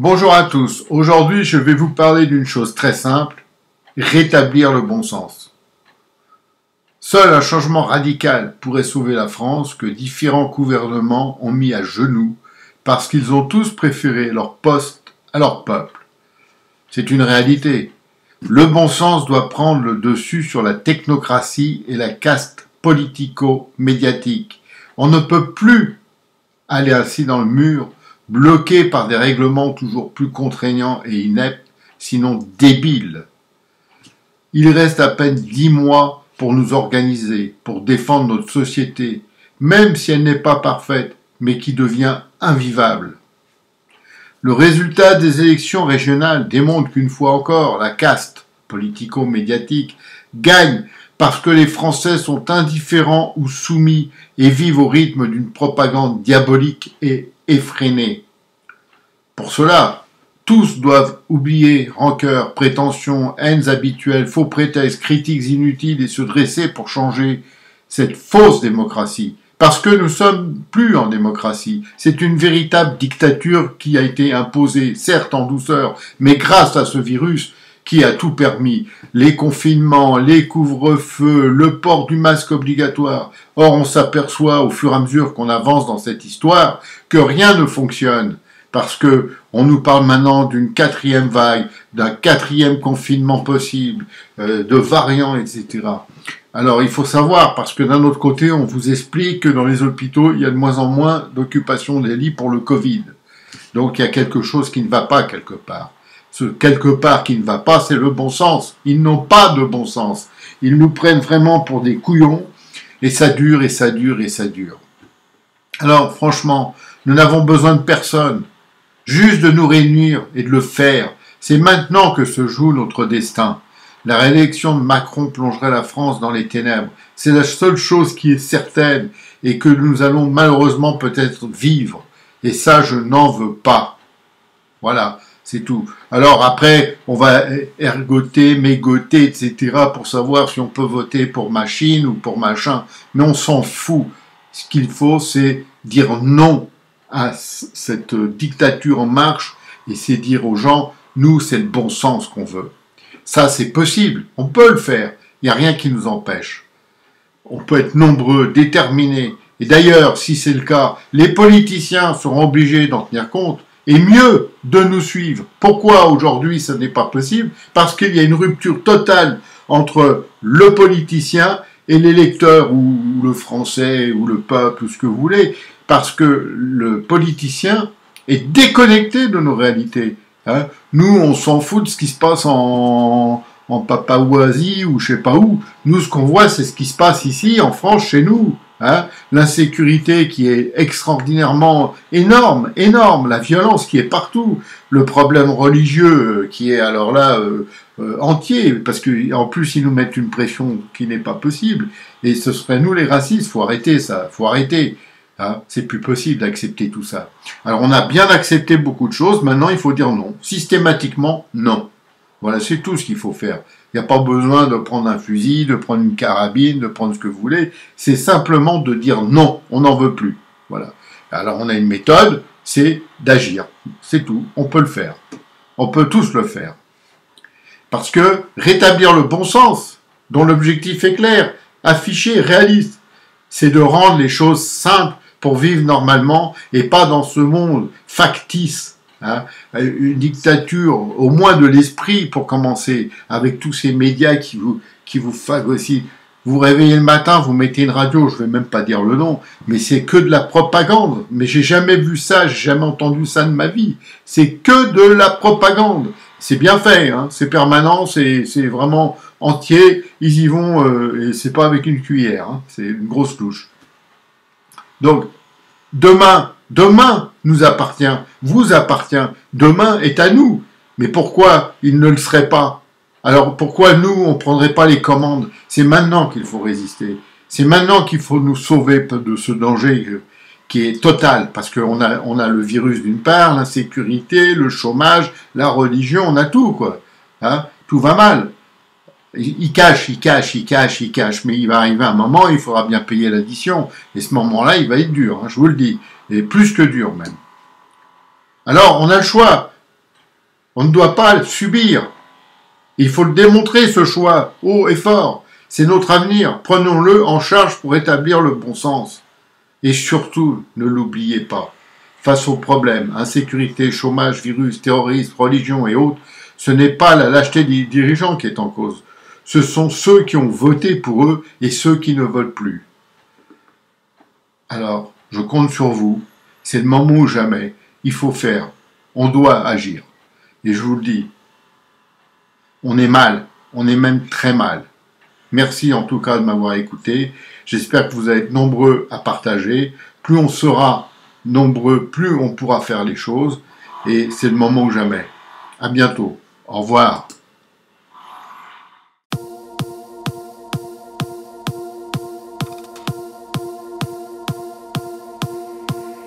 Bonjour à tous, aujourd'hui je vais vous parler d'une chose très simple, rétablir le bon sens. Seul un changement radical pourrait sauver la France que différents gouvernements ont mis à genoux parce qu'ils ont tous préféré leur poste à leur peuple. C'est une réalité. Le bon sens doit prendre le dessus sur la technocratie et la caste politico-médiatique. On ne peut plus aller ainsi dans le mur, bloqué par des règlements toujours plus contraignants et ineptes, sinon débiles. Il reste à peine 10 mois pour nous organiser, pour défendre notre société, même si elle n'est pas parfaite, mais qui devient invivable. Le résultat des élections régionales démontre qu'une fois encore, la caste politico-médiatique gagne parce que les Français sont indifférents ou soumis et vivent au rythme d'une propagande diabolique et effrénée. Pour cela, tous doivent oublier rancœur, prétentions, haines habituelles, faux prétextes, critiques inutiles et se dresser pour changer cette fausse démocratie. Parce que nous sommes plus en démocratie. C'est une véritable dictature qui a été imposée, certes en douceur, mais grâce à ce virus qui a tout permis. Les confinements, les couvre-feux, le port du masque obligatoire. Or, on s'aperçoit au fur et à mesure qu'on avance dans cette histoire que rien ne fonctionne. Parce que on nous parle maintenant d'une 4e vague, d'un 4e confinement possible, de variants, etc. Alors il faut savoir, parce que d'un autre côté, on vous explique que dans les hôpitaux, il y a de moins en moins d'occupation des lits pour le Covid. Donc il y a quelque chose qui ne va pas quelque part. Ce quelque part qui ne va pas, c'est le bon sens. Ils n'ont pas de bon sens. Ils nous prennent vraiment pour des couillons, et ça dure, et ça dure, et ça dure. Alors franchement, nous n'avons besoin de personne. Juste de nous réunir et de le faire. C'est maintenant que se joue notre destin. La réélection de Macron plongerait la France dans les ténèbres. C'est la seule chose qui est certaine et que nous allons malheureusement peut-être vivre. Et ça, je n'en veux pas. Voilà, c'est tout. Alors après, on va ergoter, mégoter, etc. pour savoir si on peut voter pour machine ou pour machin. Mais on s'en fout. Ce qu'il faut, c'est dire non à cette dictature en marche, et c'est dire aux gens, nous, c'est le bon sens qu'on veut. Ça, c'est possible, on peut le faire, il n'y a rien qui nous empêche. On peut être nombreux, déterminés, et d'ailleurs, si c'est le cas, les politiciens seront obligés d'en tenir compte, et mieux de nous suivre. Pourquoi aujourd'hui ce n'est pas possible? Parce qu'il y a une rupture totale entre le politicien et l'électeur, ou le Français, ou le peuple, ou ce que vous voulez, parce que le politicien est déconnecté de nos réalités. Hein. Nous, on s'en fout de ce qui se passe en Papouasie ou je sais pas où. Nous, ce qu'on voit, c'est ce qui se passe ici, en France, chez nous. Hein. L'insécurité qui est extraordinairement énorme, la violence qui est partout, le problème religieux qui est alors là entier, parce qu'en plus ils nous mettent une pression qui n'est pas possible, et ce serait nous les racistes, faut arrêter ça, faut arrêter. Hein, c'est plus possible d'accepter tout ça. Alors on a bien accepté beaucoup de choses, maintenant il faut dire non. Systématiquement, non. Voilà, c'est tout ce qu'il faut faire. Il n'y a pas besoin de prendre un fusil, de prendre une carabine, de prendre ce que vous voulez. C'est simplement de dire non, on n'en veut plus. Voilà. Alors on a une méthode, c'est d'agir. C'est tout, on peut le faire. On peut tous le faire. Parce que rétablir le bon sens, dont l'objectif est clair, affiché, réaliste, c'est de rendre les choses simples pour vivre normalement et pas dans ce monde factice. Hein, une dictature, au moins de l'esprit pour commencer, avec tous ces médias qui vous phagocytent. Vous réveillez le matin, vous mettez une radio, je ne vais même pas dire le nom, mais c'est que de la propagande. Mais j'ai jamais vu ça, j'ai jamais entendu ça de ma vie. C'est que de la propagande. C'est bien fait, hein, c'est permanent, c'est vraiment entier, ils y vont, et c'est pas avec une cuillère, hein, c'est une grosse touche. Donc, demain nous appartient, vous appartient, demain est à nous. Mais pourquoi il ne le serait pas? Alors pourquoi nous, on ne prendrait pas les commandes? C'est maintenant qu'il faut résister. C'est maintenant qu'il faut nous sauver de ce danger qui est total. Parce qu'on a le virus d'une part, l'insécurité, le chômage, la religion, on a tout, quoi. Hein, tout va mal. Il cache, mais il va arriver un moment, il faudra bien payer l'addition. Et ce moment-là, il va être dur, hein, je vous le dis. Et plus que dur, même. Alors, on a le choix. On ne doit pas le subir. Il faut le démontrer, ce choix, haut et fort. C'est notre avenir. Prenons-le en charge pour établir le bon sens. Et surtout, ne l'oubliez pas. Face aux problèmes, insécurité, chômage, virus, terrorisme, religion et autres, ce n'est pas la lâcheté des dirigeants qui est en cause. Ce sont ceux qui ont voté pour eux et ceux qui ne votent plus. Alors, je compte sur vous. C'est le moment ou jamais. Il faut faire. On doit agir. Et je vous le dis, on est mal. On est même très mal. Merci en tout cas de m'avoir écouté. J'espère que vous allez être nombreux à partager. Plus on sera nombreux, plus on pourra faire les choses. Et c'est le moment ou jamais. À bientôt. Au revoir.